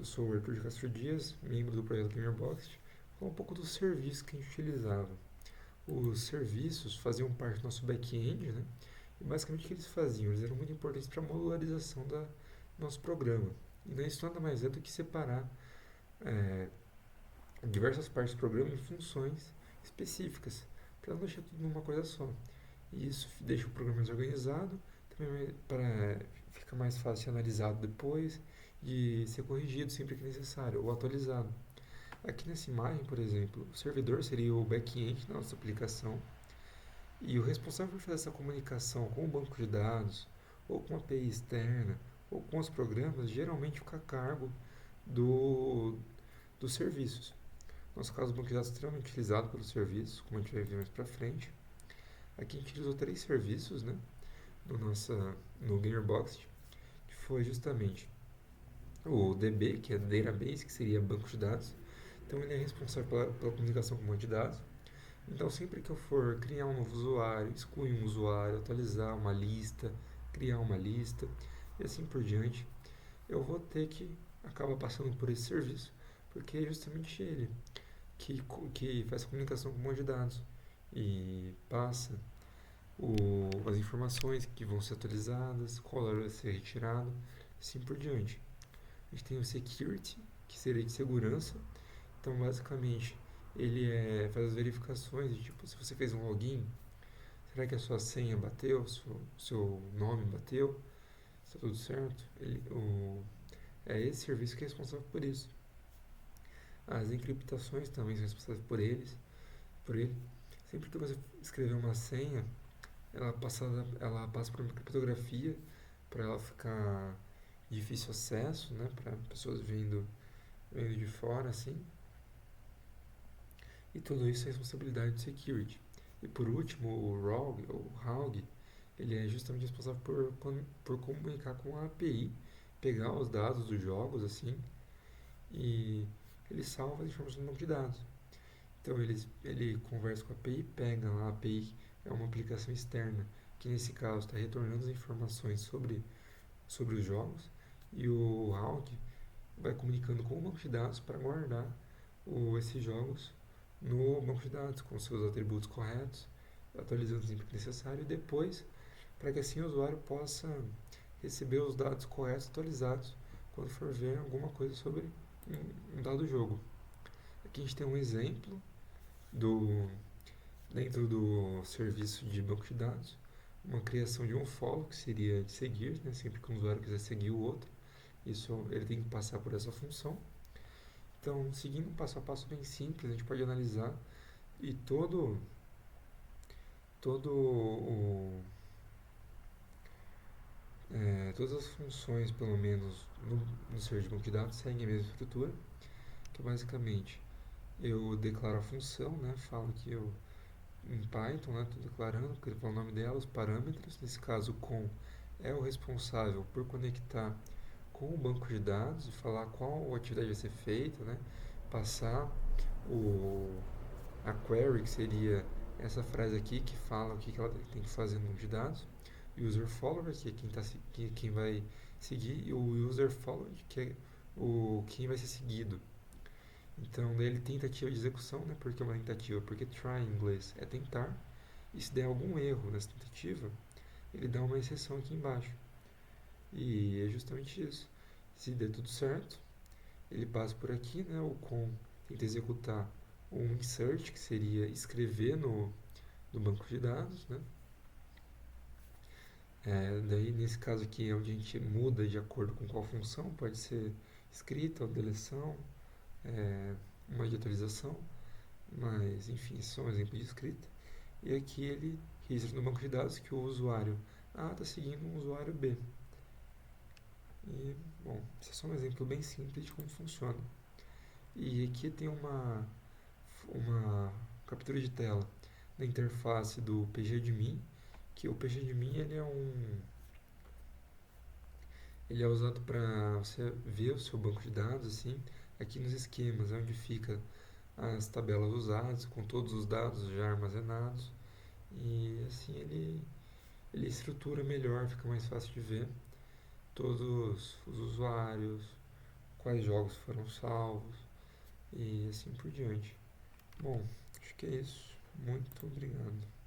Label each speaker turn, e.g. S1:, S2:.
S1: Eu sou o Arthur de Castro Dias, membro do projeto Gamerbox. Vou falar um pouco dos serviços que a gente utilizava. Os serviços faziam parte do nosso back-end, né? E basicamente o que eles faziam? Eles eram muito importantes para a modularização do nosso programa. E isso nada mais é do que separar é, diversas partes do programa em funções específicas, para não deixar tudo numa coisa só. E isso deixa o programa mais organizado, também para fica mais fácil de analisado depois e ser corrigido sempre que necessário ou atualizado. Aqui nessa imagem, por exemplo, o servidor seria o back-end da nossa aplicação e o responsável por fazer essa comunicação com o banco de dados ou com a API externa ou com os programas geralmente fica a cargo do, dos serviços. No nosso caso, o banco de dados é extremamente utilizado pelos serviços, como a gente vai ver mais para frente. Aqui a gente utilizou três serviços, né, no Gamerbox, que foi justamente o DB, que é Database, que seria banco de dados. Então ele é responsável pela comunicação com o banco de dados. Então sempre que eu for criar um novo usuário, excluir um usuário, atualizar uma lista, criar uma lista e assim por diante, eu vou ter que acabar passando por esse serviço, porque é justamente ele que faz a comunicação com o banco de dados e passa as informações que vão ser atualizadas, qual hora vai ser retirado, assim por diante. A gente tem o security, que seria de segurança. Então, basicamente, faz as verificações de tipo, se você fez um login, será que a sua senha bateu, seu nome bateu, está tudo certo? É esse serviço que é responsável por isso. As encriptações também são responsáveis por ele. Sempre que você escrever uma senha, ela passa por uma criptografia para ela ficar de difícil acesso, né, para pessoas vendo de fora, assim. E tudo isso é responsabilidade do security. E por último, o RAG, ele é justamente responsável por comunicar com a API, pegar os dados dos jogos, assim, e ele salva as informações no banco de dados. Então ele conversa com a API, pega lá a API, é uma aplicação externa, que nesse caso está retornando as informações sobre os jogos, e o RAG vai comunicando com o banco de dados para guardar esses jogos no banco de dados com seus atributos corretos, atualizando sempre que necessário, e depois para que assim o usuário possa receber os dados corretos atualizados quando for ver alguma coisa sobre um dado jogo. Aqui a gente tem um exemplo do dentro do serviço de banco de dados, uma criação de um follow, que seria de seguir, né, sempre que um usuário quiser seguir o outro, isso ele tem que passar por essa função. Então, seguindo um passo a passo bem simples, a gente pode analisar e todo todas as funções, pelo menos no servidor de banco de dados, seguem a mesma estrutura, que basicamente eu declaro a função, né, falo que eu em Python, né, estou declarando, porque o nome dela, os parâmetros, nesse caso com é o responsável por conectar com o banco de dados e falar qual atividade vai ser feita, né, passar o, a query, que seria essa frase aqui que fala o que ela tem que fazer no banco de dados, user follower, que é quem vai seguir, e o user followed, que é quem vai ser seguido. Então, daí ele tentativa de execução, né? Porque é uma tentativa, porque try em inglês é tentar, e se der algum erro nessa tentativa, ele dá uma exceção aqui embaixo. E é justamente isso. Se der tudo certo, ele passa por aqui, né? O com tenta executar um insert, que seria escrever no banco de dados, né? Daí, nesse caso aqui, é onde a gente muda de acordo com qual função, pode ser escrita ou deleção, é, uma de atualização, mas enfim, isso é um exemplo de escrita. E aqui ele registra no banco de dados que o usuário A está seguindo um usuário B. E, bom, esse é só um exemplo bem simples de como funciona. E aqui tem uma captura de tela da interface do pgadmin, que o pgadmin ele é usado para você ver o seu banco de dados, assim, aqui nos esquemas, é onde fica as tabelas usadas, com todos os dados já armazenados, e assim ele estrutura melhor, fica mais fácil de ver todos os usuários, quais jogos foram salvos e assim por diante. Bom, acho que é isso. Muito obrigado.